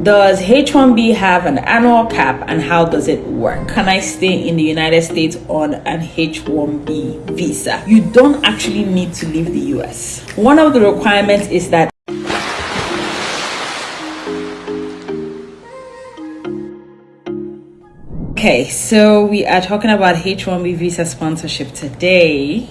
Does H1B have an annual cap, and how does it work? Can I stay in the United States on an H1B visa? You don't actually need to leave the US. One of the requirements is that okay, so we are talking about H1B visa sponsorship today.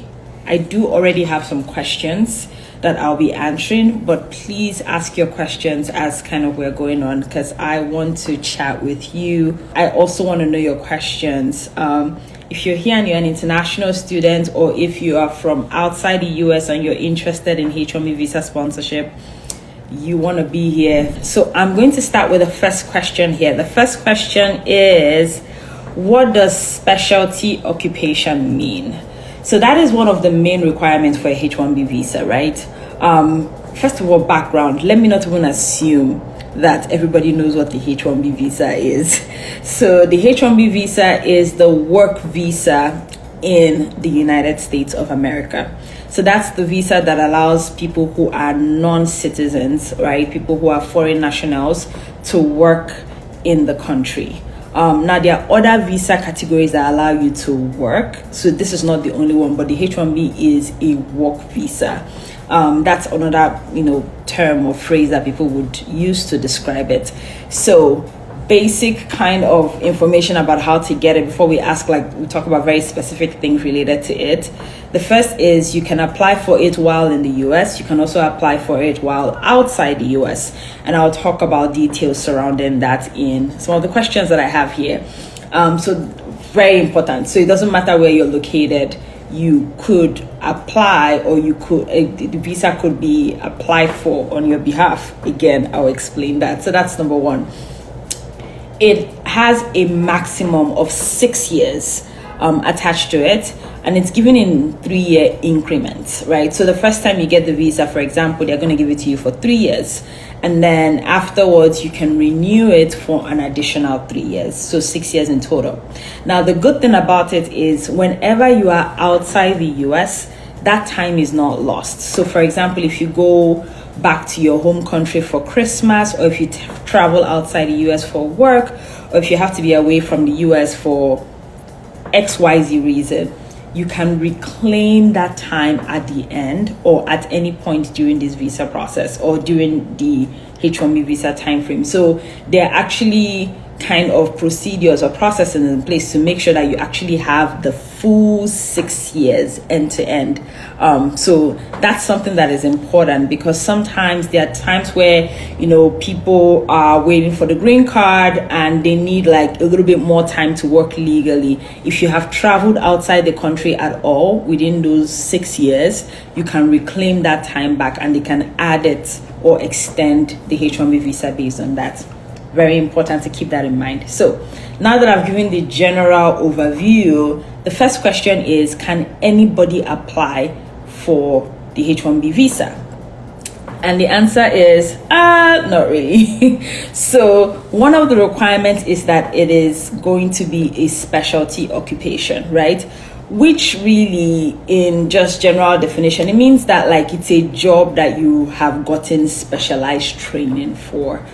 I do already have some questions that I'll be answering, but please ask your questions as kind of we're going on, because I want to chat with you. I also want to know your questions. If you're here and you're an international student, or if you are from outside the US and you're interested in H1B visa sponsorship, you want to be here. So I'm going to start with the first question here. The first question is, what does specialty occupation mean? So that is one of the main requirements for a H1B visa, right? First of all, background. Let me not even assume that everybody knows what the H1B visa is. So the H1B visa is the work visa in the United States of America. So that's the visa that allows people who are non-citizens, right? People who are foreign nationals to work in the country. Now, there are other visa categories that allow you to work. So this is not the only one, but the H1B is a work visa. That's another, term or phrase that people would use to describe it. So basic kind of information about how to get it before we talk about very specific things related to it. The first is you can apply for it while in the US. You can also apply for it while outside the US. And I'll talk about details surrounding that in some of the questions that I have here. So very important. So it doesn't matter where you're located. You could apply, or the visa could be applied for on your behalf. Again, I'll explain that. So that's number one. It has a maximum of 6 years attached to it, and it's given in 3-year increments, right? So the first time you get the visa, for example, they're going to give it to you for 3 years, and then afterwards you can renew it for an additional 3 years, so 6 years in total. Now, the good thing about it is whenever you are outside the US, that time is not lost. So for example, if you go back to your home country for Christmas, or if you travel outside the US for work, or if you have to be away from the US for XYZ reason, you can reclaim that time at the end or at any point during this visa process or during the H1B visa time frame. So there are actually kind of procedures or processes in place to make sure that you actually have the full 6 years end to end. So that's something that is important, because sometimes there are times where, people are waiting for the green card and they need like a little bit more time to work legally. If you have traveled outside the country at all within those 6 years, you can reclaim that time back and they can add it or extend the H1B visa based on that. Very important to keep that in mind. So now that I've given the general overview, the first question is, can anybody apply for the H1B visa? And the answer is, not really. So one of the requirements is that it is going to be a specialty occupation, right? Which really, in just general definition, it means that like it's a job that you have gotten specialized training for.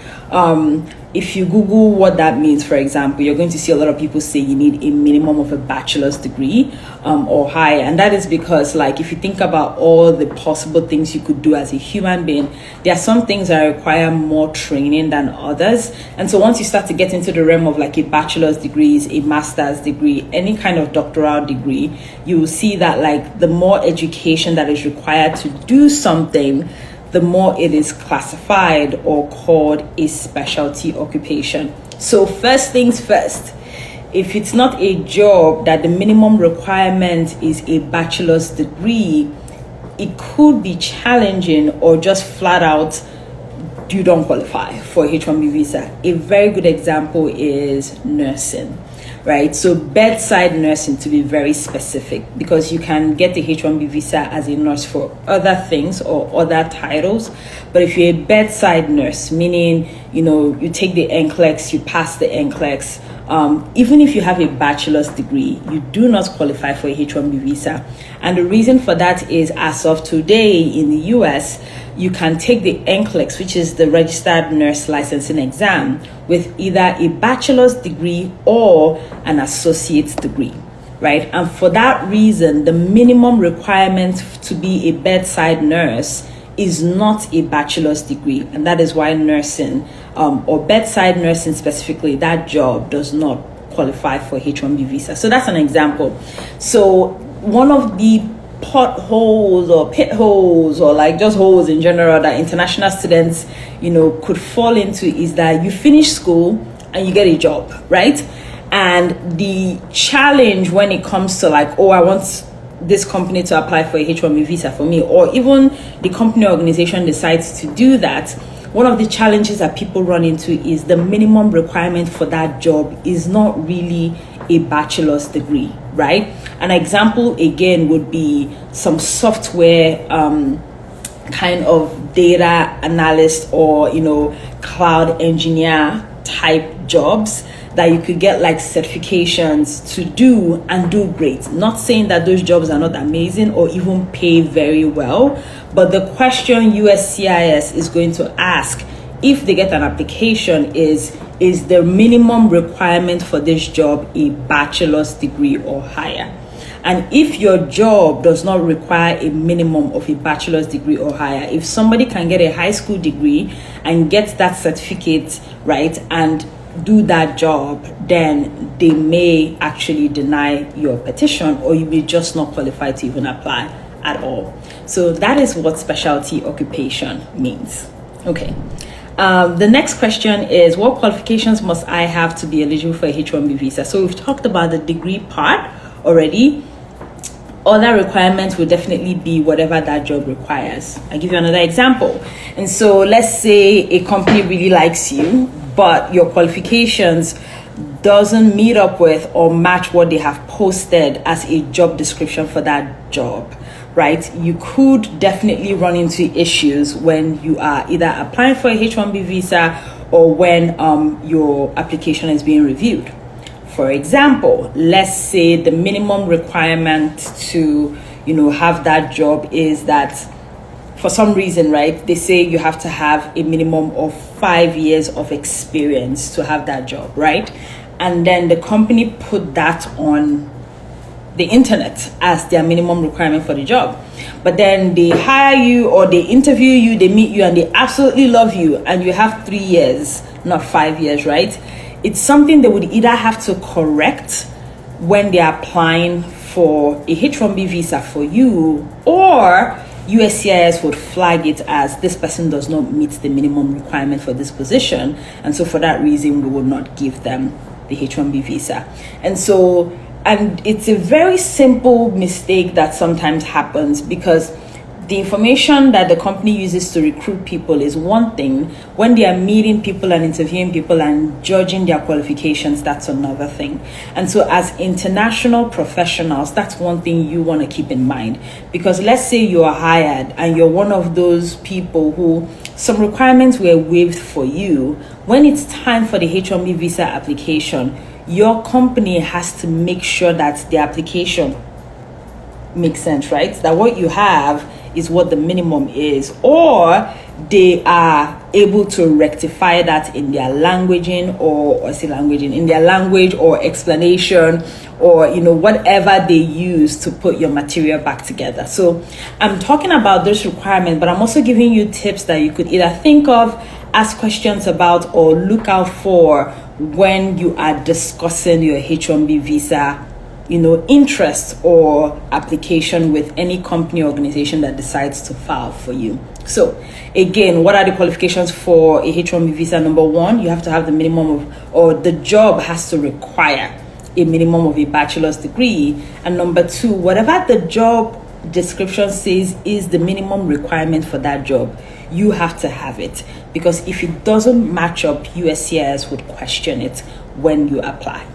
If you Google what that means, for example, you're going to see a lot of people say you need a minimum of a bachelor's degree or higher. And that is because, like, if you think about all the possible things you could do as a human being, there are some things that require more training than others. And so once you start to get into the realm of like a bachelor's degree, a master's degree, any kind of doctoral degree, you will see that like the more education that is required to do something, the more it is classified or called a specialty occupation. So first things first, if it's not a job that the minimum requirement is a bachelor's degree, it could be challenging or just flat out, you don't qualify for a H1B visa. A very good example is nursing. Right, so bedside nursing, to be very specific, because you can get the H1B visa as a nurse for other things or other titles. But if you're a bedside nurse, meaning, you take the NCLEX, you pass the NCLEX, even if you have a bachelor's degree, you do not qualify for a H1B visa. And the reason for that is, as of today in the US, you can take the NCLEX, which is the Registered Nurse Licensing Exam, with either a bachelor's degree or an associate's degree, right? And for that reason, the minimum requirement to be a bedside nurse is not a bachelor's degree, and that is why nursing, or bedside nursing specifically, that job does not qualify for H1B visa. So that's an example. So one of the potholes or pit holes, or like just holes in general, that international students, could fall into is that you finish school and you get a job, right? And the challenge when it comes to like, I want this company to apply for a H1B visa for me, or even the company organization decides to do that, one of the challenges that people run into is the minimum requirement for that job is not really a bachelor's degree, right? An example again would be some software kind of data analyst or cloud engineer type jobs that you could get like certifications to do and do great. Not saying that those jobs are not amazing or even pay very well, but the question USCIS is going to ask if they get an application is the minimum requirement for this job a bachelor's degree or higher? And if your job does not require a minimum of a bachelor's degree or higher, if somebody can get a high school degree and get that certificate, right, and do that job, then they may actually deny your petition, or you may just not qualify to even apply at all. So that is what specialty occupation means. Okay. The next question is, what qualifications must I have to be eligible for a H1B visa? So we've talked about the degree part already. Other requirements will definitely be whatever that job requires. I'll give you another example. And so let's say a company really likes you, but your qualifications doesn't meet up with or match what they have posted as a job description for that job, right? You could definitely run into issues when you are either applying for a H1B visa or when your application is being reviewed. For example, let's say the minimum requirement to, have that job is that for some reason, right, they say you have to have a minimum of 5 years of experience to have that job, right? And then the company put that on the internet as their minimum requirement for the job. But then they hire you or they interview you, they meet you, and they absolutely love you, and you have 3 years, not 5 years, right? It's something they would either have to correct when they're applying for a H1B visa for you, or USCIS would flag it as this person does not meet the minimum requirement for this position, and so for that reason we will not give them the H1B visa. And it's a very simple mistake that sometimes happens, because the information that the company uses to recruit people is one thing. When they are meeting people and interviewing people and judging their qualifications, that's another thing. And so as international professionals, that's one thing you want to keep in mind. Because let's say you are hired and you're one of those people who some requirements were waived for you. When it's time for the H1B visa application, your company has to make sure that the application makes sense, right? That what you have is what the minimum is, or they are able to rectify that in their languaging in their language or explanation, or whatever they use to put your material back together. So I'm talking about this requirement, but I'm also giving you tips that you could either think of, ask questions about, or look out for when you are discussing your H1B visa interest or application with any company or organization that decides to file for you. So again, what are the qualifications for a H1B visa? Number one, you have to have the minimum of, or the job has to require a minimum of a bachelor's degree. And number two, whatever the job description says is the minimum requirement for that job, you have to have it, because if it doesn't match up, USCIS would question it when you apply.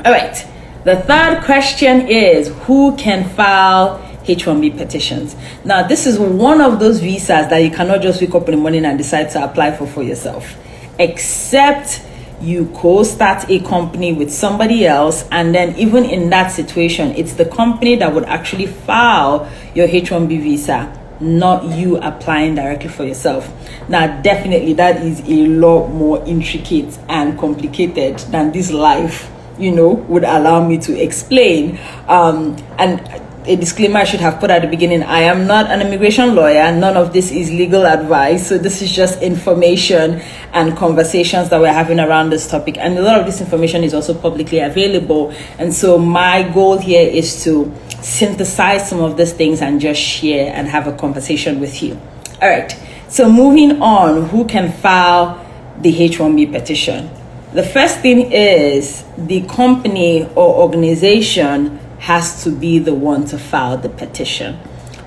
All right. The third question is, who can file H1B petitions? Now, this is one of those visas that you cannot just wake up in the morning and decide to apply for yourself, except you co-start a company with somebody else, and then even in that situation, it's the company that would actually file your H1B visa not you applying directly for yourself. Now, definitely that is a lot more intricate and complicated than this life, would allow me to explain. And a disclaimer I should have put at the beginning: I am not an immigration lawyer. None of this is legal advice. So this is just information and conversations that we're having around this topic. And a lot of this information is also publicly available. And so my goal here is to synthesize some of these things and just share and have a conversation with you. All right. So moving on, who can file the H1B petition? The first thing is the company or organization has to be the one to file the petition.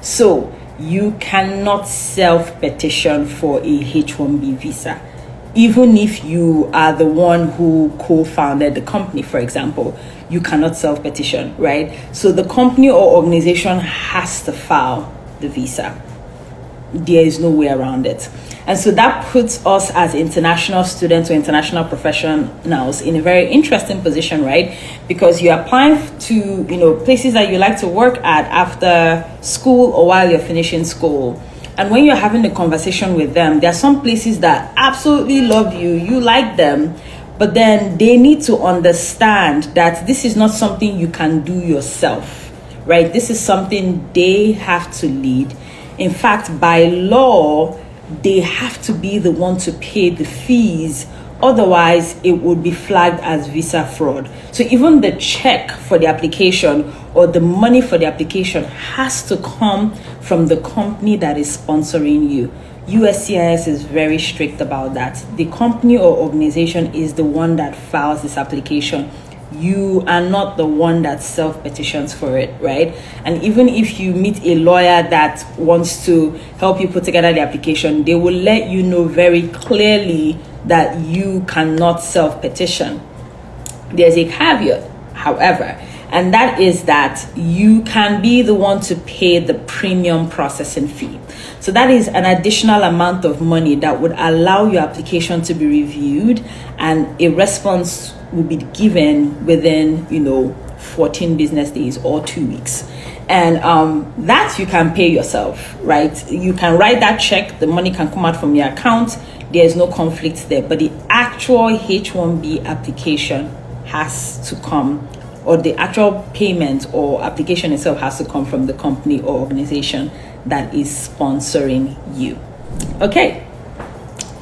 So you cannot self-petition for a H1B visa. Even if you are the one who co-founded the company, for example, you cannot self-petition, right? So the company or organization has to file the visa. There is no way around it. And so that puts us as international students or international professionals in a very interesting position, right? Because you're applying to, places that you like to work at after school or while you're finishing school. And when you're having a conversation with them, there are some places that absolutely love you, you like them, but then they need to understand that this is not something you can do yourself, right? This is something they have to lead. In fact, by law, they have to be the one to pay the fees. Otherwise, it would be flagged as visa fraud. So even the check for the application or the money for the application has to come from the company that is sponsoring you. USCIS is very strict about that. The company or organization is the one that files this application. You are not the one that self-petitions for it, right? And even if you meet a lawyer that wants to help you put together the application, they will let you know very clearly that you cannot self-petition. There's a caveat, however, and that is that you can be the one to pay the premium processing fee. So that is an additional amount of money that would allow your application to be reviewed and a response will be given within 14 business days or 2 weeks. And that you can pay yourself, right? You can write that check, the money can come out from your account, there's no conflict there. But the actual H1B application has to come, or the actual payment or application itself has to come from the company or organization that is sponsoring you. Okay,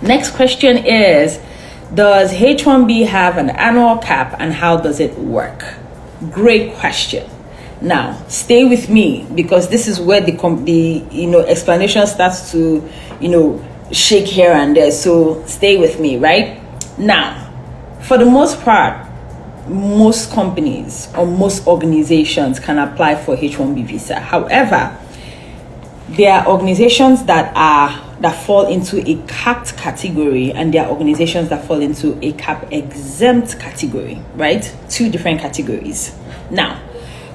next question is, does H1B have an annual cap and how does it work? Great question. Now, stay with me because this is where the explanation starts to, shake here and there. So stay with me, right? Now, for the most part, most companies or most organizations can apply for H1B visa. However, there are organizations that fall into a capped category and there are organizations that fall into a cap exempt category, right? Two different categories. Now,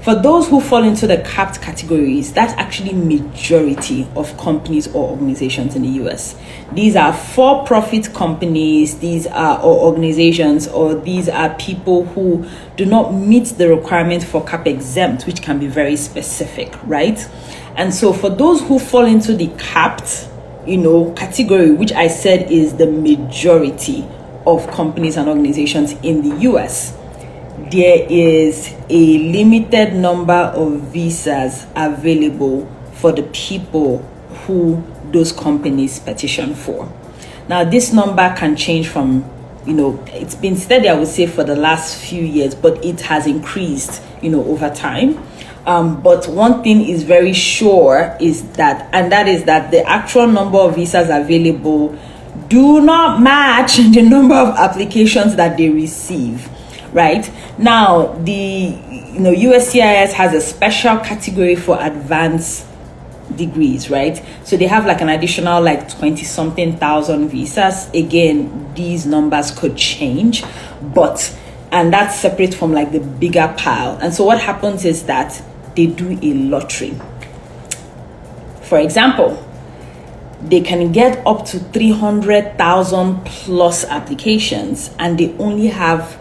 for those who fall into the capped categories, that's actually majority of companies or organizations in the US. These are for-profit companies, these are or organizations, or these are people who do not meet the requirement for cap exempt, which can be very specific, right? And so for those who fall into the capped, category, which I said is the majority of companies and organizations in the US, there is a limited number of visas available for the people who those companies petition for. Now, this number can change from, it's been steady, I would say, for the last few years, but it has increased, over time. But one thing is very sure is that the actual number of visas available do not match the number of applications that they receive, right? Now, the USCIS has a special category for advanced degrees, right? So they have like an additional 20-something thousand visas. Again, these numbers could change, and that's separate from the bigger pile. And so what happens is that they do a lottery. For example, they can get up to 300,000 plus applications and they only have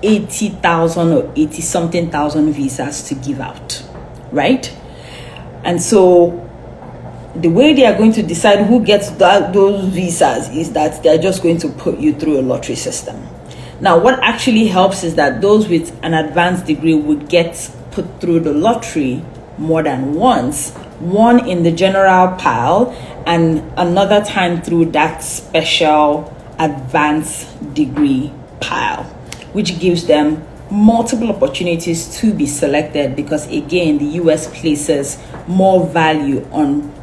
80,000 or 80-something thousand visas to give out, right? And so the way they are going to decide who gets those visas is that they're just going to put you through a lottery system. Now, what actually helps is that those with an advanced degree would get put through the lottery more than once, one in the general pile and another time through that special advanced degree pile, which gives them multiple opportunities to be selected, because again, the US places more value on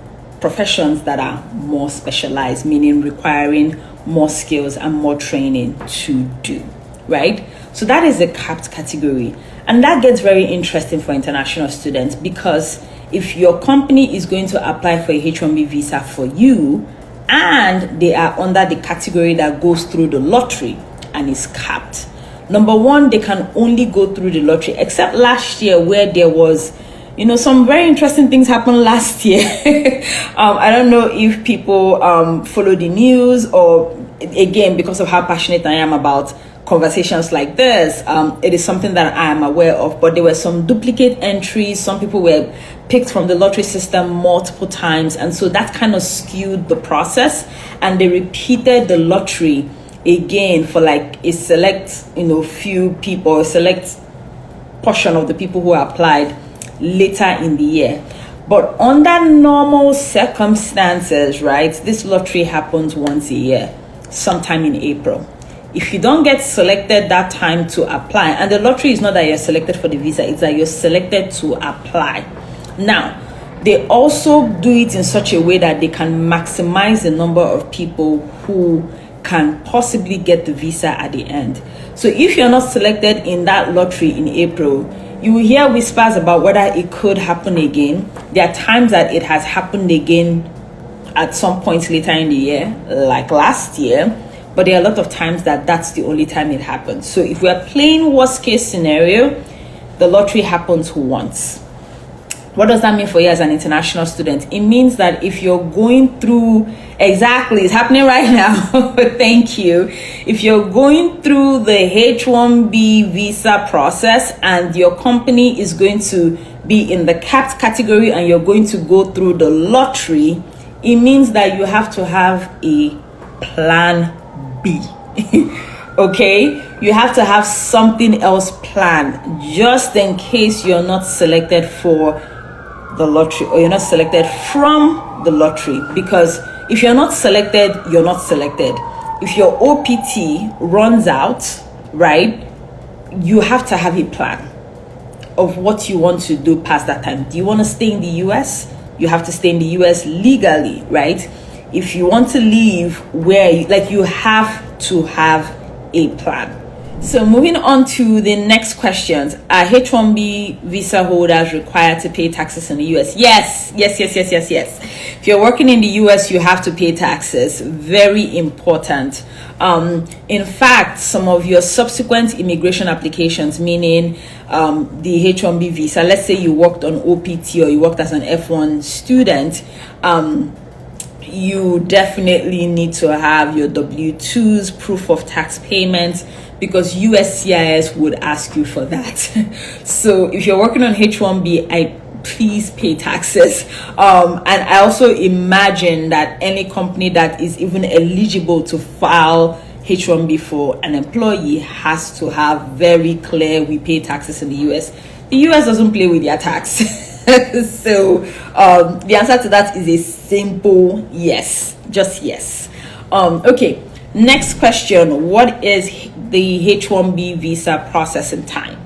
professions that are more specialized, meaning requiring more skills and more training to do, right? So that is a capped category. And that gets very interesting for international students, because if your company is going to apply for a H1B visa for you and they are under the category that goes through the lottery and is capped, number one, they can only go through the lottery, except last year where there was, some very interesting things happened last year. I don't know if people follow the news, or again, because of how passionate I am about conversations like this, it is something that I am aware of. But there were some duplicate entries. Some people were picked from the lottery system multiple times, and so that kind of skewed the process, and they repeated the lottery again for like a select few people, a select portion of the people who applied later in the year. But under normal circumstances, right, this lottery happens once a year, sometime in April. If you don't get selected that time to apply, and the lottery is not that you're selected for the visa, it's that you're selected to apply. Now, they also do it in such a way that they can maximize the number of people who can possibly get the visa at the end. So if you're not selected in that lottery in April, you will hear whispers about whether it could happen again. There are times that it has happened again at some point later in the year, like last year, but there are a lot of times that that's the only time it happens. So if we're playing worst case scenario, the lottery happens once. What does that mean for you as an international student? It means that if you're going through, exactly, it's happening right now, thank you. If you're going through the H1B visa process and your company is going to be in the capped category and you're going to go through the lottery, it means that you have to have a plan B. Okay? You have to have something else planned just in case you're not selected for the lottery, or you're not selected from the lottery. Because if you're not selected, you're not selected. If your OPT runs out, right, you have to have a plan of what you want to do past that time. Do you want to stay in the US? You have to stay in the US legally, right? If you want to leave, you have to have a plan. So moving on to the next questions. Are H1B visa holders required to pay taxes in the US? Yes. If you're working in the US, you have to pay taxes. Very important. In fact, some of your subsequent immigration applications, meaning the H1B visa, let's say you worked on OPT or you worked as an F1 student, you definitely need to have your W-2s, proof of tax payments, because USCIS would ask you for that. So if you're working on H1B, please pay taxes. And I also imagine that any company that is even eligible to file H1B for an employee has to have very clear, we pay taxes in the US. The US doesn't play with their tax. So the answer to that is a simple yes, just yes. Okay, next question. What is the H1B visa processing time?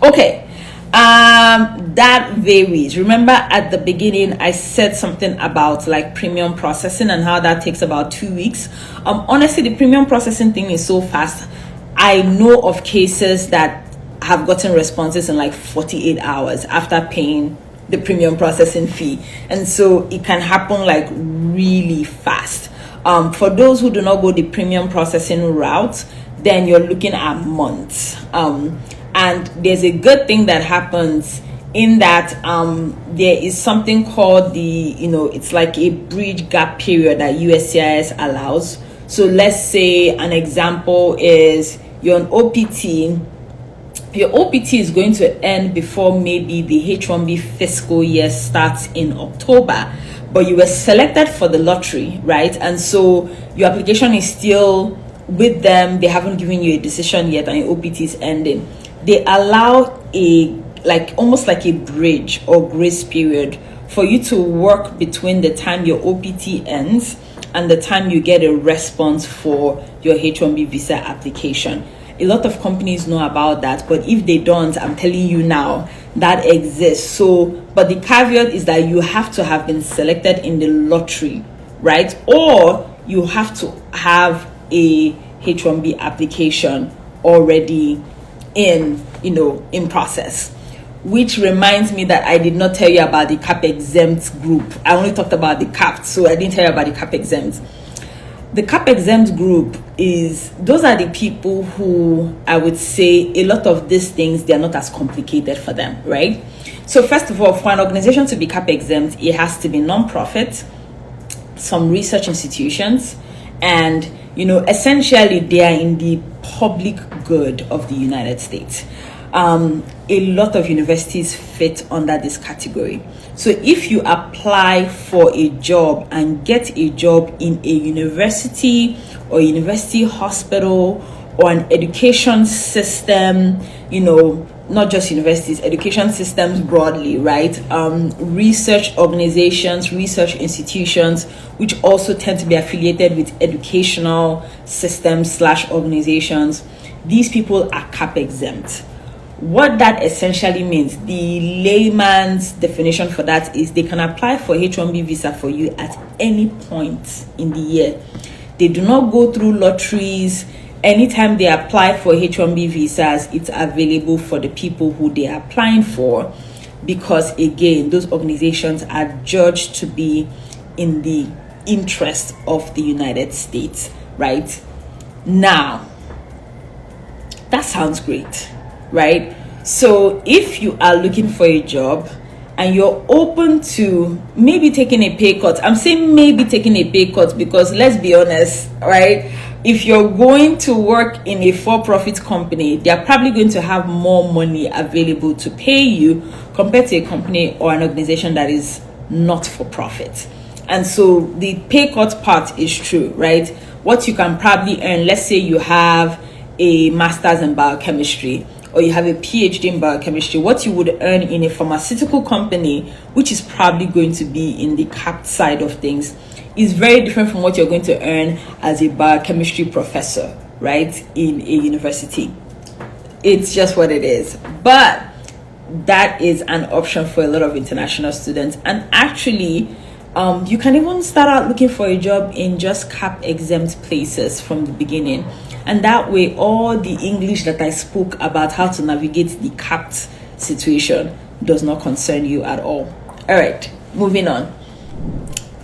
Okay, that varies. Remember at the beginning I said something about like premium processing and how that takes about 2 weeks. Honestly, the premium processing thing is so fast. I know of cases that have gotten responses in like 48 hours after paying the premium processing fee, and so it can happen like really fast. For those who do not go the premium processing route, then you're looking at months. And there's a good thing that happens in that there is something called it's like a bridge gap period that USCIS allows. So let's say an example is you're on OPT, your OPT is going to end before maybe the H1B fiscal year starts in October, but you were selected for the lottery, right? And so your application is still with them. They haven't given you a decision yet, and your OPT is ending. They allow almost like a bridge or grace period for you to work between the time your OPT ends and the time you get a response for your H1B visa application. A lot of companies know about that, but if they don't, I'm telling you now, that exists. So, but the caveat is that you have to have been selected in the lottery, right? Or you have to have a H1B application already in process. Which reminds me that I did not tell you about the CAP exempt group. I only talked about the CAP, so I didn't tell you about the CAP exempt. The CAP exempt group those are the people who, I would say, a lot of these things, they're not as complicated for them, right? So first of all, for an organization to be CAP exempt, it has to be non-profit, some research institutions, and essentially they are in the public good of the United States. A lot of universities fit under this category. So if you apply for a job and get a job in a university or university hospital or an education system, not just universities, education systems broadly, right? Research organizations, research institutions, which also tend to be affiliated with educational systems / organizations, these people are CAP exempt. What that essentially means, the layman's definition for that is they can apply for H1B visa for you at any point in the year. They do not go through lotteries. Anytime they apply for H1B visas, it's available for the people who they are applying for, because again, those organizations are judged to be in the interest of the United States, right? Now, that sounds great, right? So if you are looking for a job and you're open to maybe taking a pay cut, I'm saying maybe taking a pay cut because let's be honest, right? If you're going to work in a for-profit company, they're probably going to have more money available to pay you compared to a company or an organization that is not for profit. And so the pay cut part is true, right? What you can probably earn, let's say you have a master's in biochemistry or you have a PhD in biochemistry, what you would earn in a pharmaceutical company, which is probably going to be in the capped side of things, is very different from what you're going to earn as a biochemistry professor, right, in a university. It's just what it is. But that is an option for a lot of international students. And actually, you can even start out looking for a job in just CAP exempt places from the beginning. And that way, all the English that I spoke about how to navigate the capped situation does not concern you at all. All right, moving on.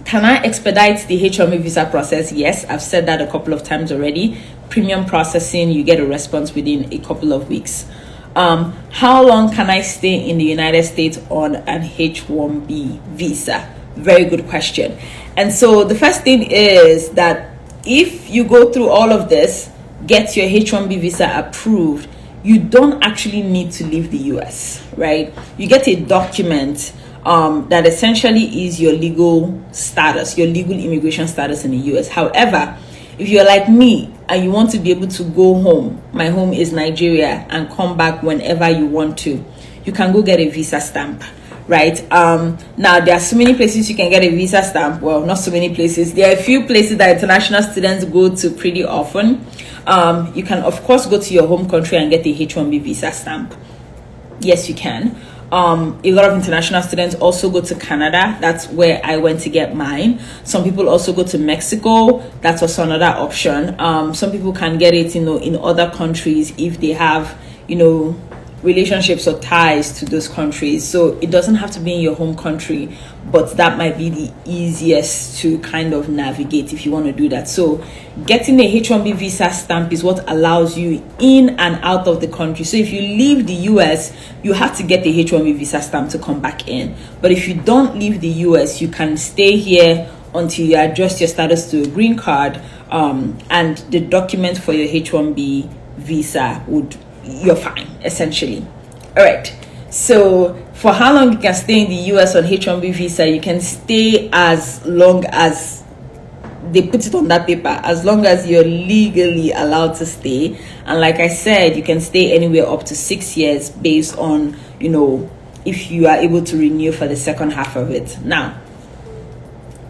Can I expedite the H1B visa process? Yes, I've said that a couple of times already. Premium processing, you get a response within a couple of weeks. How long can I stay in the United States on an H1B visa? Very good question. And so the first thing is that if you go through all of this, get your H1B visa approved, you don't actually need to leave the US, right? You get a document that essentially is your legal status, your legal immigration status in the US. However, if you're like me and you want to be able to go home, my home is Nigeria, and come back whenever you want to, you can go get a visa stamp, right? Now, there are so many places you can get a visa stamp. Well, not so many places. There are a few places that international students go to pretty often. You can, of course, go to your home country and get a H1B visa stamp. Yes, you can. A lot of international students also go to Canada. That's where I went to get mine. Some people also go to Mexico. That's also another option. Some people can get it, in other countries if they have, relationships or ties to those countries. So it doesn't have to be in your home country, but that might be the easiest to kind of navigate if you want to do that. So getting a H1B visa stamp is what allows you in and out of the country. So if you leave the US, you have to get the H1B visa stamp to come back in. But if you don't leave the US, you can stay here until you adjust your status to a green card, and the document for your H1B visa would you're fine, essentially. All right. So for how long you can stay in the US on H1B visa, you can stay as long as they put it on that paper, as long as you're legally allowed to stay. And like I said, you can stay anywhere up to 6 years based on, if you are able to renew for the second half of it. Now,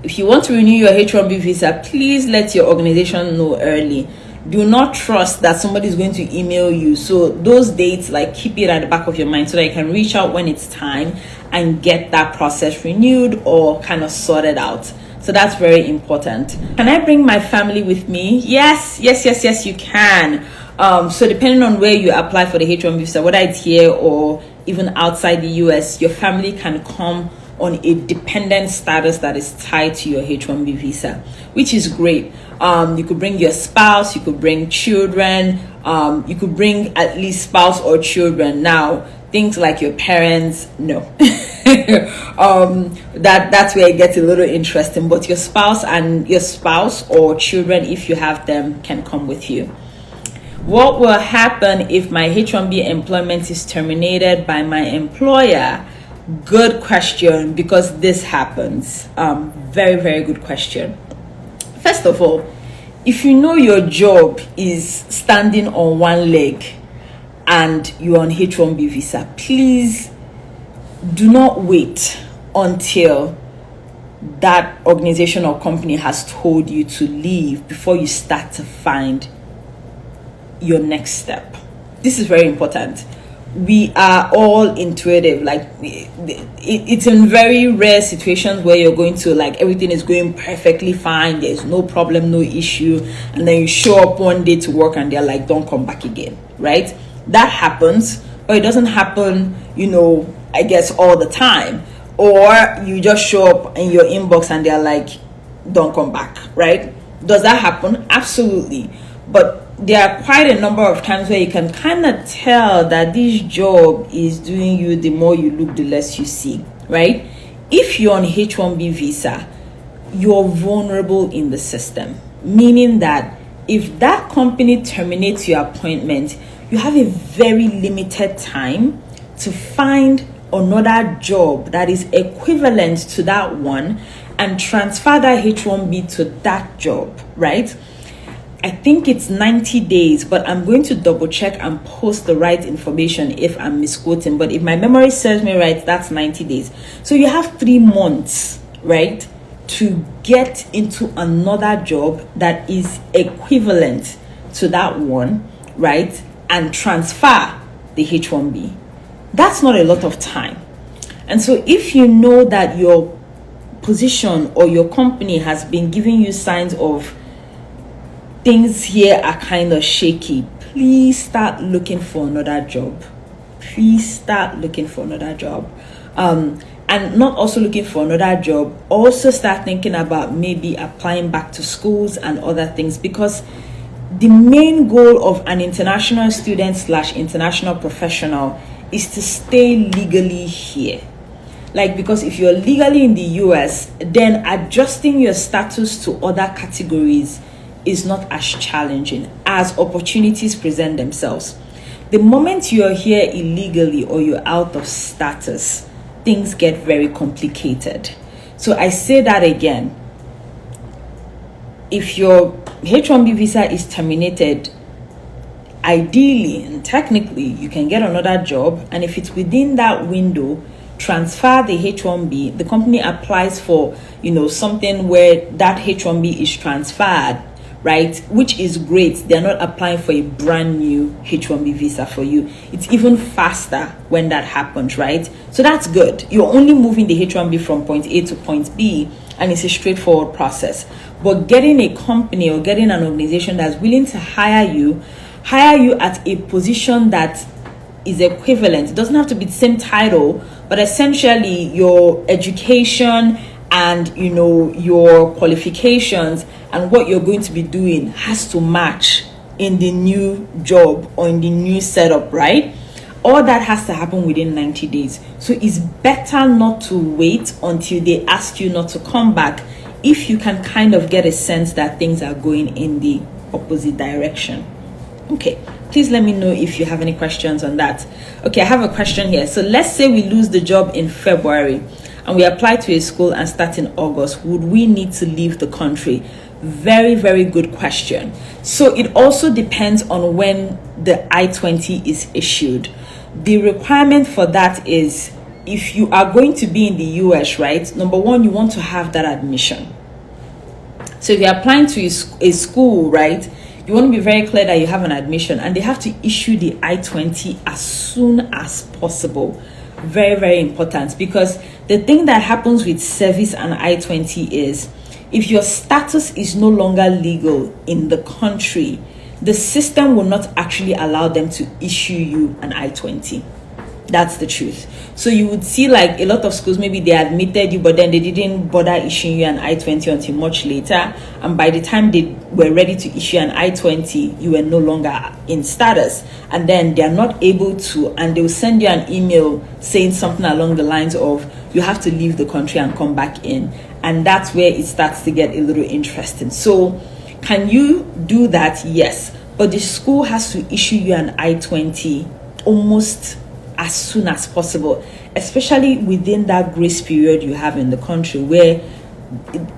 if you want to renew your H1B visa, please let your organization know early. Do not trust that somebody is going to email you. So those dates, keep it at the back of your mind so that you can reach out when it's time and get that process renewed or kind of sorted out. So that's very important. Can I bring my family with me? Yes, you can. So depending on where you apply for the H1B visa, whether it's here or even outside the US, your family can come on a dependent status that is tied to your H1B visa, which is great. You could bring your spouse, you could bring children, you could bring at least spouse or children. Now, things like your parents, no. That's where it gets a little interesting, but your spouse or children, if you have them, can come with you. What will happen if my H1B employment is terminated by my employer? Good question, because this happens. Very, very good question. First of all, if you know your job is standing on one leg and you're on H1B visa, please do not wait until that organization or company has told you to leave before you start to find your next step. This is very important. We are all intuitive. It's in very rare situations where you're going to everything is going perfectly fine, there's no problem, no issue, and then you show up one day to work and they're like, don't come back again, right? That happens, or it doesn't happen, I guess all the time. Or you just show up in your inbox and they're like, don't come back, right? Does that happen? Absolutely. But there are quite a number of times where you can kind of tell that this job is doing you, the more you look, the less you see, right? If you're on H1B visa, you're vulnerable in the system, meaning that if that company terminates your appointment, you have a very limited time to find another job that is equivalent to that one and transfer that H1B to that job, right? I think it's 90 days, but I'm going to double check and post the right information if I'm misquoting. But if my memory serves me right, that's 90 days. So you have 3 months, right, to get into another job that is equivalent to that one, right, and transfer the H1B. That's not a lot of time. And so if you know that your position or your company has been giving you signs of things here are kind of shaky, please start looking for another job. And not also looking for another job, also start thinking about maybe applying back to schools and other things, because the main goal of an international student / international professional is to stay legally here. Because if you're legally in the US, then adjusting your status to other categories is not as challenging as opportunities present themselves. The moment you're here illegally or you're out of status, things get very complicated. So I say that again. If your H1B visa is terminated, ideally and technically you can get another job, and if it's within that window, transfer the H1B. The company applies for something where that H1B is transferred, right? Which is great. They're not applying for a brand new H1B visa for you. It's even faster when that happens, right? So that's good. You're only moving the H1B from point A to point B, and it's a straightforward process. But getting a company or getting an organization that's willing to hire you at a position that is equivalent. It doesn't have to be the same title, but essentially your education and your qualifications and what you're going to be doing has to match in the new job or in the new setup, right? All that has to happen within 90 days. So it's better not to wait until they ask you not to come back if you can kind of get a sense that things are going in the opposite direction. Okay, please let me know if you have any questions on that. Okay, I have a question here. So let's say we lose the job in February and we apply to a school and start in August. Would we need to leave the country? Very, very good question. So it also depends on when the I-20 is issued. The requirement for that is, if you are going to be in the US, right? Number one, you want to have that admission. So if you're applying to a school, right, you want to be very clear that you have an admission, and they have to issue the I-20 as soon as possible. Very, very important, because the thing that happens with service and I-20 is, if your status is no longer legal in the country, the system will not actually allow them to issue you an I-20. That's the truth. So you would see like a lot of schools, maybe they admitted you, but then they didn't bother issuing you an I-20 until much later. And by the time they were ready to issue an I-20, you were no longer in status. And then they're not able to, and they'll send you an email saying something along the lines of, you have to leave the country and come back in. And that's where it starts to get a little interesting. So can you do that? Yes. But the school has to issue you an I-20 almost as soon as possible, especially within that grace period you have in the country, where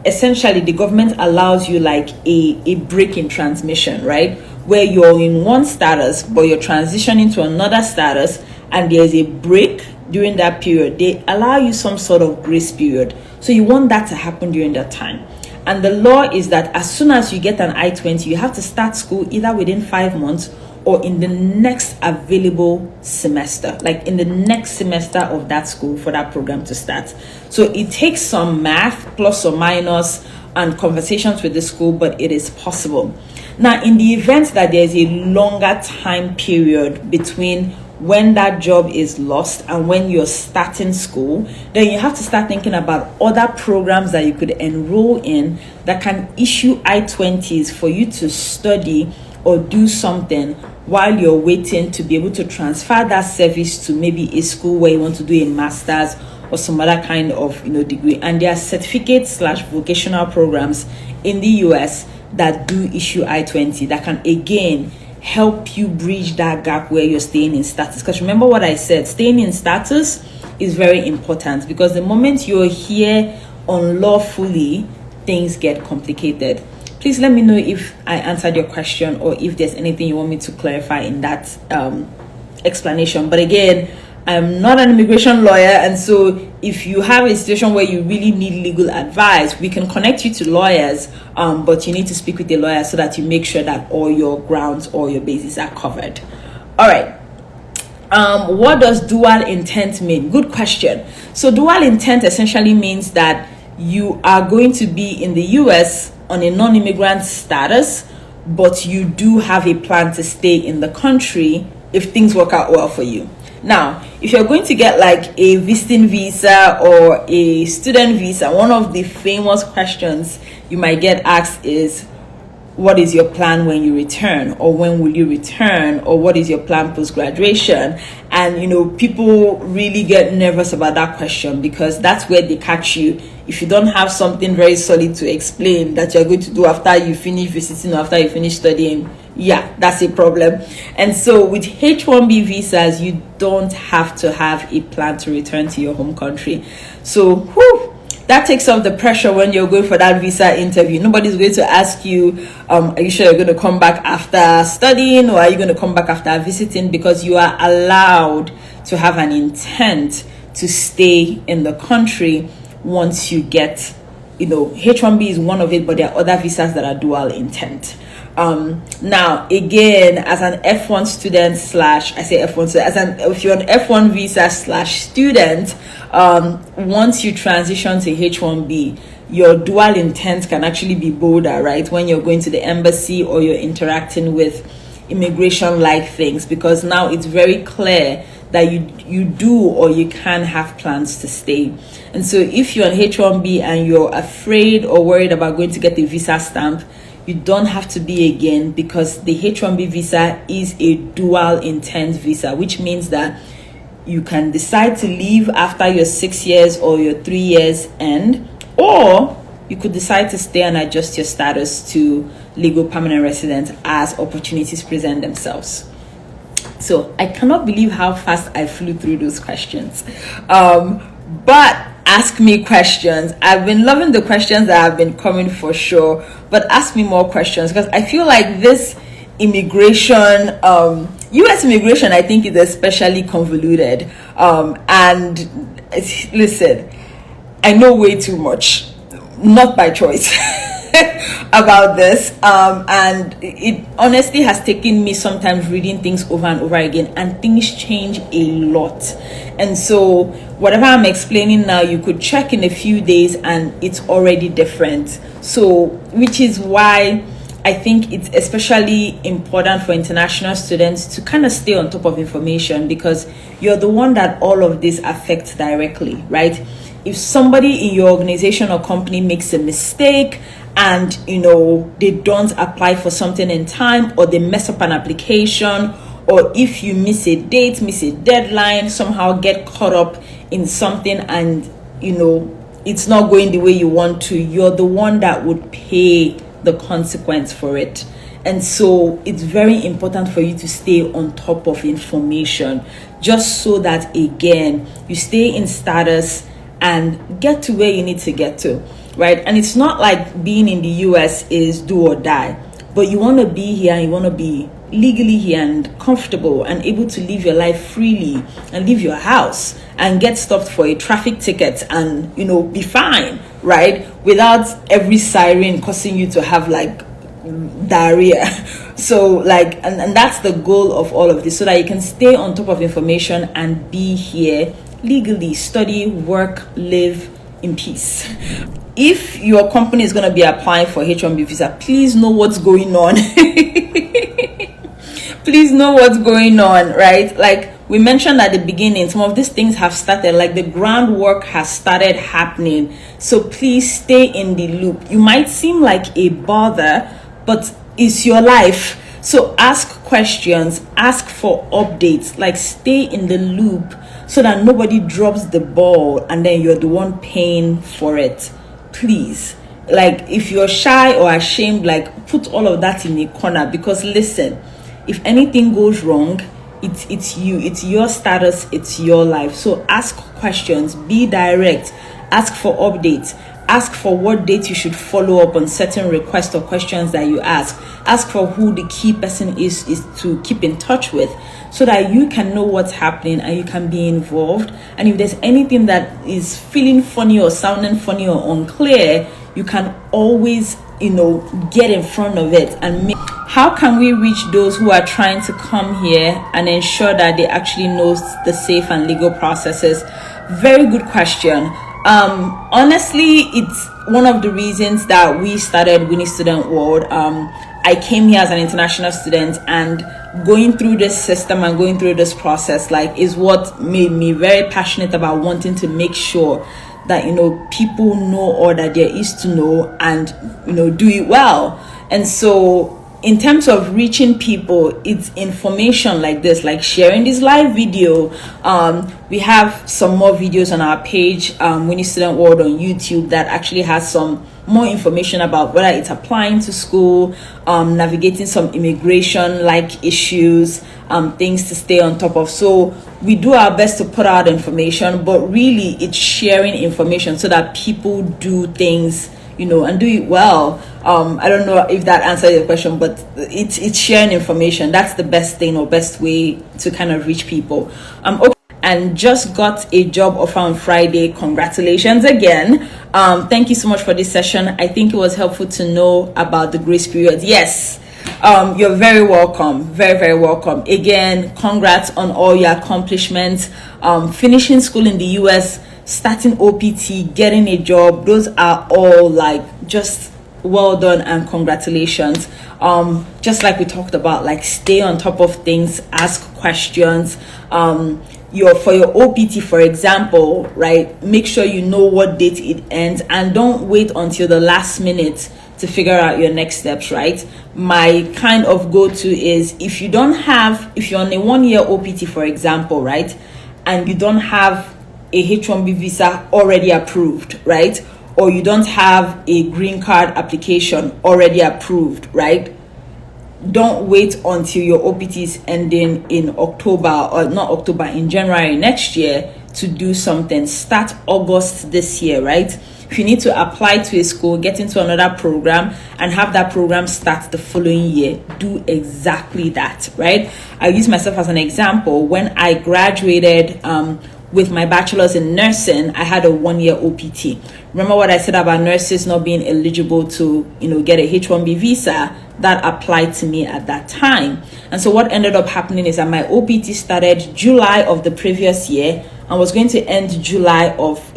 essentially the government allows you like a break in transmission, right? Where you're in one status, but you're transitioning to another status, and there's a break during that period. They allow you some sort of grace period. So you want that to happen during that time. And the law is that as soon as you get an I-20, you have to start school either within 5 months or in the next available semester, like in the next semester of that school for that program to start. So it takes some math, plus or minus, and conversations with the school, but it is possible. Now, in the event that there's a longer time period between when that job is lost and when you're starting school, then you have to start thinking about other programs that you could enroll in that can issue I-20s for you to study or do something while you're waiting to be able to transfer that service to maybe a school where you want to do a master's or some other kind of degree. And there are certificate/vocational programs in the US that do issue I-20 that can again help you bridge that gap where you're staying in status. Because remember what I said, staying in status is very important, because the moment you're here unlawfully, things get complicated. Please let me know if I answered your question or if there's anything you want me to clarify in that explanation. But again, I'm not an immigration lawyer, and so if you have a situation where you really need legal advice, we can connect you to lawyers, but you need to speak with a lawyer so that you make sure that all your grounds or your bases are covered. All right. What does dual intent mean? Good question. So dual intent essentially means that you are going to be in the US on a non-immigrant status, but you do have a plan to stay in the country if things work out well for you. Now, if you're going to get like a visiting visa or a student visa, one of the famous questions you might get asked is, what is your plan when you return, or when will you return, or what is your plan post-graduation? And people really get nervous about that question, because that's where they catch you. If you don't have something very solid to explain that you're going to do after you finish visiting or after you finish studying, yeah, that's a problem. And so with H1B visas, you don't have to have a plan to return to your home country. So that takes off the pressure when you're going for that visa interview. Nobody's going to ask you, are you sure you're going to come back after studying, or are you going to come back after visiting? Because you are allowed to have an intent to stay in the country once you get, H1B is one of it, but there are other visas that are dual intent. Now, again, as an F1 student if you're an F1 visa /student, once you transition to H1B, your dual intent can actually be bolder, right? When you're going to the embassy or you're interacting with immigration-like things, because now it's very clear that you do or you can have plans to stay. And so if you're on H1B and you're afraid or worried about going to get a visa stamp, you don't have to be again, because the H1B visa is a dual intent visa, which means that you can decide to leave after your 6 years or your 3 years end, or you could decide to stay and adjust your status to legal permanent resident as opportunities present themselves. So I cannot believe how fast I flew through those questions. But ask me questions. I've been loving the questions that have been coming for sure, but ask me more questions, because I feel like this immigration, US immigration, I think, is especially convoluted. And listen, I know way too much, not by choice, about this. And it honestly has taken me sometimes reading things over and over again, and things change a lot. And so whatever I'm explaining now, you could check in a few days and it's already different. So, which is why I think it's especially important for international students to kind of stay on top of information, because you're the one that all of this affects directly, right? If somebody in your organization or company makes a mistake and, they don't apply for something in time, or they mess up an application, or if you miss a date, miss a deadline, somehow get caught up in something and, it's not going the way you want to, you're the one that would pay the consequence for it. And so it's very important for you to stay on top of information, just so that, again, you stay in status and get to where you need to get to, right? And it's not like being in the US is do or die, but you want to be here and you want to be legally here and comfortable and able to live your life freely and leave your house and get stopped for a traffic ticket and, be fine, right? Without every siren causing you to have diarrhea. So and that's the goal of all of this, so that you can stay on top of information and be here legally, study, work, live in peace. If your company is going to be applying for H1B visa, please know what's going on. Please know what's going on, right? Like we mentioned at the beginning, some of these things have started, like the groundwork has started happening. So please stay in the loop. You might seem like a bother, but it's your life. So ask questions, ask for updates, stay in the loop, so that nobody drops the ball and then you're the one paying for it. Please. If you're shy or ashamed, put all of that in a corner, because listen, if anything goes wrong, it's you, it's your status, it's your life. So ask questions, be direct, ask for updates, ask for what date you should follow up on certain requests or questions that you ask for who the key person is to keep in touch with, so that you can know what's happening and you can be involved. And if there's anything that is feeling funny or sounding funny or unclear, you can always get in front of it and make. How can we reach those who are trying to come here and ensure that they actually know the safe and legal processes? Very good question. Honestly, it's one of the reasons that we started Winnie Student World. I came here as an international student, and going through this system and going through this process is what made me very passionate about wanting to make sure that people know all that there is to know and do it well. And so in terms of reaching people, it's information like this, like sharing this live video. We have some more videos on our page, Winnie Student World on YouTube, that actually has some more information about whether it's applying to school, navigating some immigration issues, things to stay on top of. So we do our best to put out information, but really it's sharing information so that people do things and do it well. I don't know if that answered your question, but it's sharing information. That's the best thing or best way to kind of reach people. Okay. And just got a job offer on Friday. Congratulations again. Thank you so much for this session. I think it was helpful to know about the grace period. Yes. You're very welcome. Very, very welcome. Again, congrats on all your accomplishments. Finishing school in the US, starting OPT, getting a job, those are all just well done and congratulations. Just like we talked about, stay on top of things, ask questions. For your OPT, for example, right, make sure you know what date it ends, and don't wait until the last minute to figure out your next steps, right? My kind of go-to is if you're on a 1-year OPT, for example, right, and you don't have a H1B visa already approved, right? or you don't have a green card application already approved, right? Don't wait until your OPT is ending in in January next year to do something. Start August this year, right? If you need to apply to a school, get into another program and have that program start the following year, do exactly that, right? I use myself as an example. When I graduated with my bachelor's in nursing, I had a 1-year OPT. Remember what I said about nurses not being eligible to, get a H1B visa? That applied to me at that time. And so what ended up happening is that my OPT started July of the previous year and was going to end July of,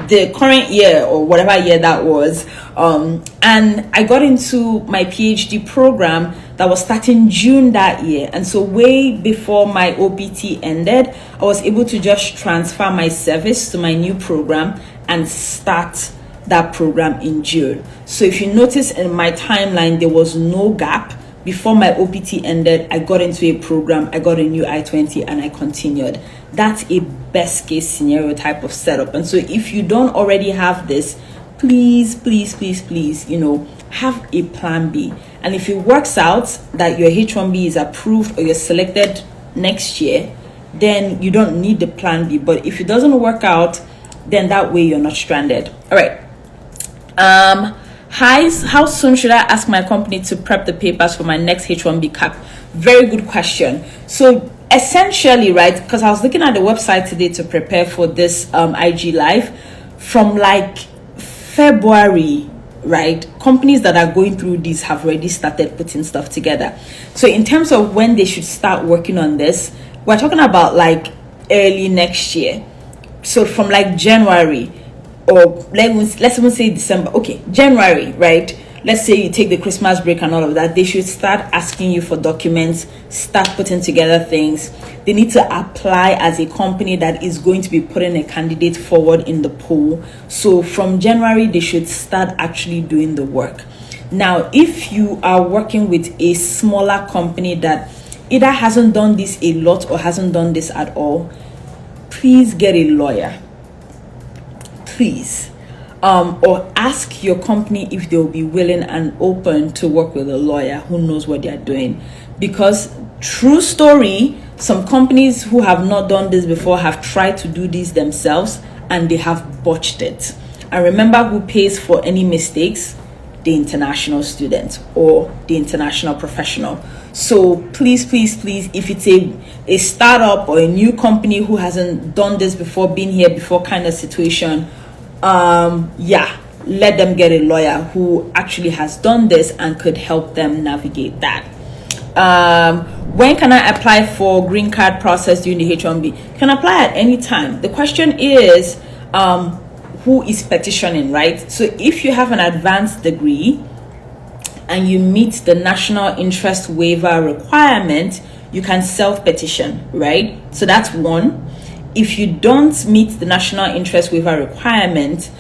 the current year or whatever year that was. And I got into my PhD program that was starting June that year. And so way before my OPT ended, I was able to just transfer my service to my new program and start that program in June. So if you notice in my timeline, there was no gap. Before my OPT ended, I got into a program, I got a new I-20 and I continued. That's a best case scenario type of setup. And so if you don't already have this, please, have a plan B. And if it works out that your H1B is approved or you're selected next year, then you don't need the plan B. But if it doesn't work out, then that way you're not stranded. All right. How soon should I ask my company to prep the papers for my next H1B cap? Very good question. So essentially, right, because I was looking at the website today to prepare for this IG live, from like February, right, companies that are going through this have already started putting stuff together. So in terms of when they should start working on this, we're talking about like early next year. So from like January, or let's even say December. Okay, January, right? Let's say you take the Christmas break and all of that. They should start asking you for documents, start putting together things. They need to apply as a company that is going to be putting a candidate forward in the pool. So from January, they should start actually doing the work. Now, if you are working with a smaller company that either hasn't done this a lot or hasn't done this at all, please get a lawyer. Please. Or ask your company if they'll be willing and open to work with a lawyer who knows what they're doing. Because true story, some companies who have not done this before have tried to do this themselves and they have botched it. And remember who pays for any mistakes? The international student or the international professional. So please, if it's a startup or a new company who hasn't done this before, been here before kind of situation, let them get a lawyer who actually has done this and could help them navigate that. When can I apply for green card process during the H1B? You can apply at any time. The question is, who is petitioning, right? So if you have an advanced degree and you meet the national interest waiver requirement, you can self-petition, right? So that's one. If you don't meet the national interest waiver requirement,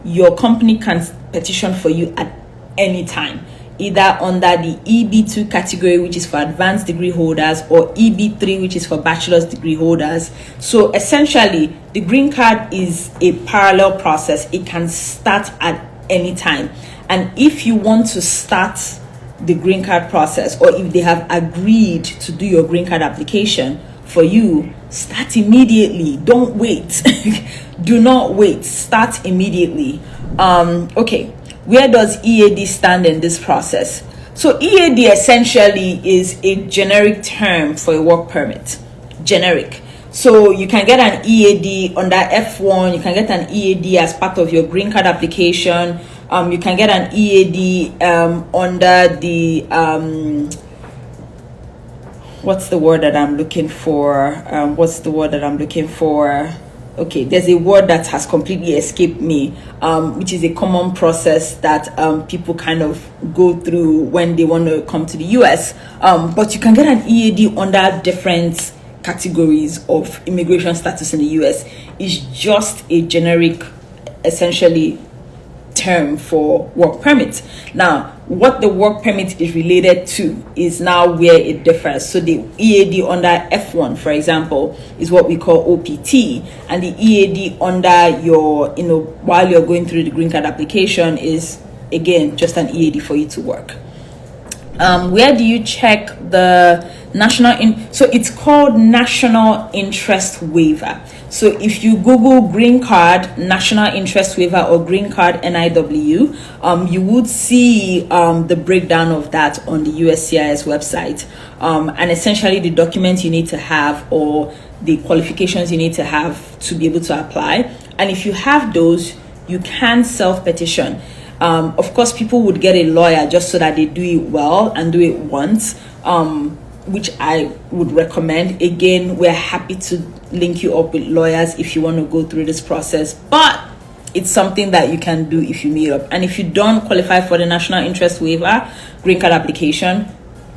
your company can petition for you at any time, either under the EB2 category, which is for advanced degree holders, or EB3, which is for bachelor's degree holders. So essentially, the green card is a parallel process. It can start at any time. And if you want to start the green card process, or if they have agreed to do your green card application for you, start immediately. Don't wait. Do not wait. Start immediately. Okay, where does EAD stand in this process? So EAD essentially is a generic term for a work permit. Generic. So you can get an EAD under F1. You can get an EAD as part of your green card application. You can get an EAD under the what's the word that I'm looking for? Okay, there's a word that has completely escaped me, which is a common process that people kind of go through when they want to come to the US. But you can get an EAD under different categories of immigration status in the US. It's just a generic, essentially, term for work permit. Now, what the work permit is related to is now where it differs. So the EAD under F1, for example, is what we call OPT, and the EAD under your, while you're going through the green card application is, again, just an EAD for you to work. Where do you check the so it's called National Interest Waiver. So if you Google green card, national interest waiver, or green card NIW, you would see the breakdown of that on the USCIS website. And essentially the documents you need to have, or the qualifications you need to have to be able to apply. And if you have those, you can self-petition. Of course, people would get a lawyer just so that they do it well and do it once, which I would recommend. Again, we're happy to link you up with lawyers if you want to go through this process, but it's something that you can do if you meet up. And if you don't qualify for the national interest waiver green card application,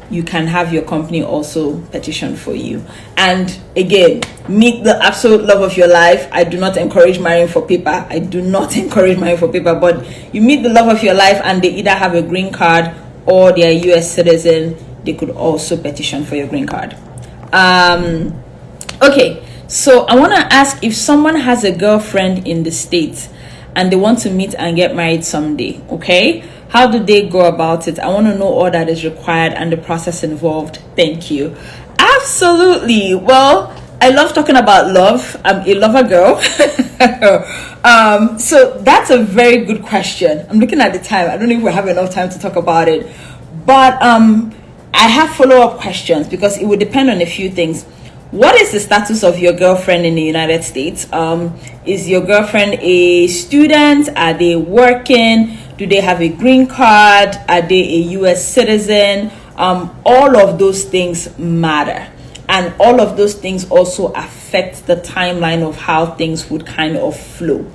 you can have your company also petition for you. And again, meet the absolute love of your life. I do not encourage marrying for paper. But you meet the love of your life and they either have a green card or they're a US citizen, they could also petition for your green card. Okay, so I want to ask, if someone has a girlfriend in the States and they want to meet and get married someday, okay, how do they go about it? I want to know all that is required and the process involved. Thank you. Absolutely. Well, I love talking about love. I'm a lover girl. So that's a very good question. I'm looking at the time. I don't know if we have enough time to talk about it, but I have follow-up questions because it would depend on a few things. What is the status of your girlfriend in the United States? Is your girlfriend a student? Are they working? Do they have a green card? Are they a US citizen? All of those things matter. And all of those things also affect the timeline of how things would kind of flow.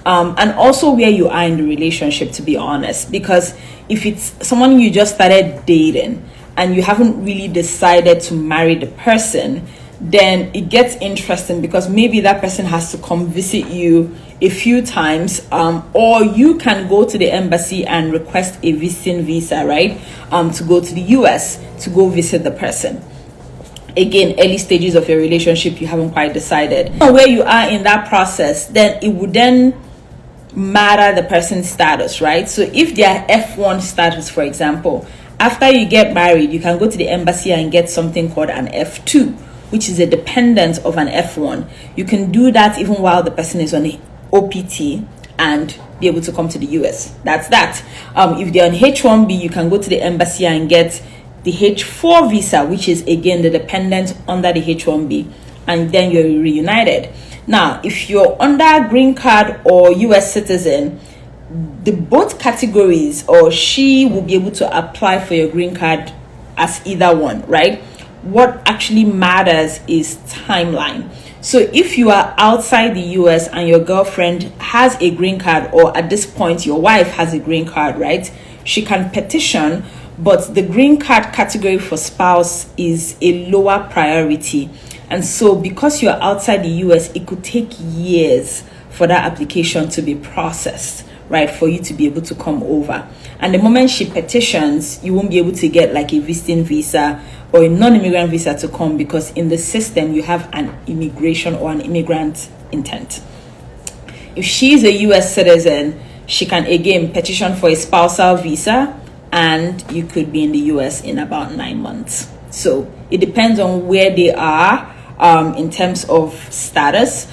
And also where you are in the relationship, to be honest. Because if it's someone you just started dating and you haven't really decided to marry the person, then it gets interesting because maybe that person has to come visit you a few times, or you can go to the embassy and request a visiting visa, right? To go to the US to go visit the person. Again, early stages of your relationship, you haven't quite decided where you are in that process. Then it would then matter the person's status, right? So if they are F1 status, for example, after you get married, you can go to the embassy and get something called an F2, which is a dependent of an F1. You can do that even while the person is on a OPT and be able to come to the US. That's that. If they're on H1B, you can go to the embassy and get the H4 visa, which is again the dependent under the H1B, and then you're reunited. Now, if you're under green card or US citizen, the both categories, or she will be able to apply for your green card as either one, right? What actually matters is timeline. So if you are outside the US and your girlfriend has a green card, or at this point your wife has a green card, right? She can petition, but the green card category for spouse is a lower priority. And so because you're outside the US, it could take years for that application to be processed, right? For you to be able to come over. And the moment she petitions, you won't be able to get like a visiting visa or a non-immigrant visa to come, because in the system you have an immigration or an immigrant intent. If she's a US citizen, she can again petition for a spousal visa, and you could be in the US in about 9 months. So it depends on where they are in terms of status.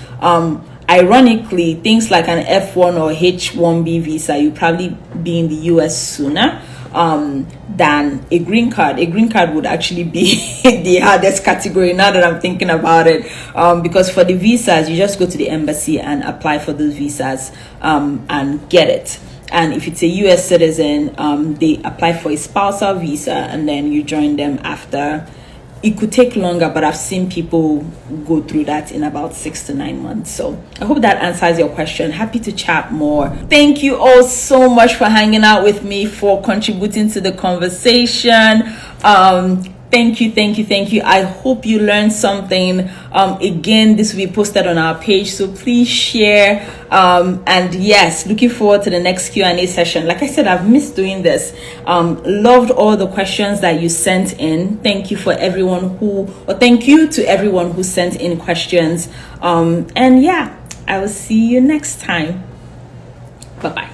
Ironically, things like an F1 or H1B visa, you probably be in the US sooner than a green card. A green card would actually be the hardest category now that I'm thinking about it, because for the visas, you just go to the embassy and apply for those visas and get it. And if it's a US citizen, they apply for a spousal visa and then you join them after. It could take longer, but I've seen people go through that in about 6 to 9 months. So I hope that answers your question. Happy to chat more. Thank you all so much for hanging out with me, for contributing to the conversation. Thank you. I hope you learned something. Again, this will be posted on our page, so please share. And yes, looking forward to the next Q&A session. Like I said, I've missed doing this. Loved all the questions that you sent in. Thank you to everyone who sent in questions. And yeah, I will see you next time. Bye-bye.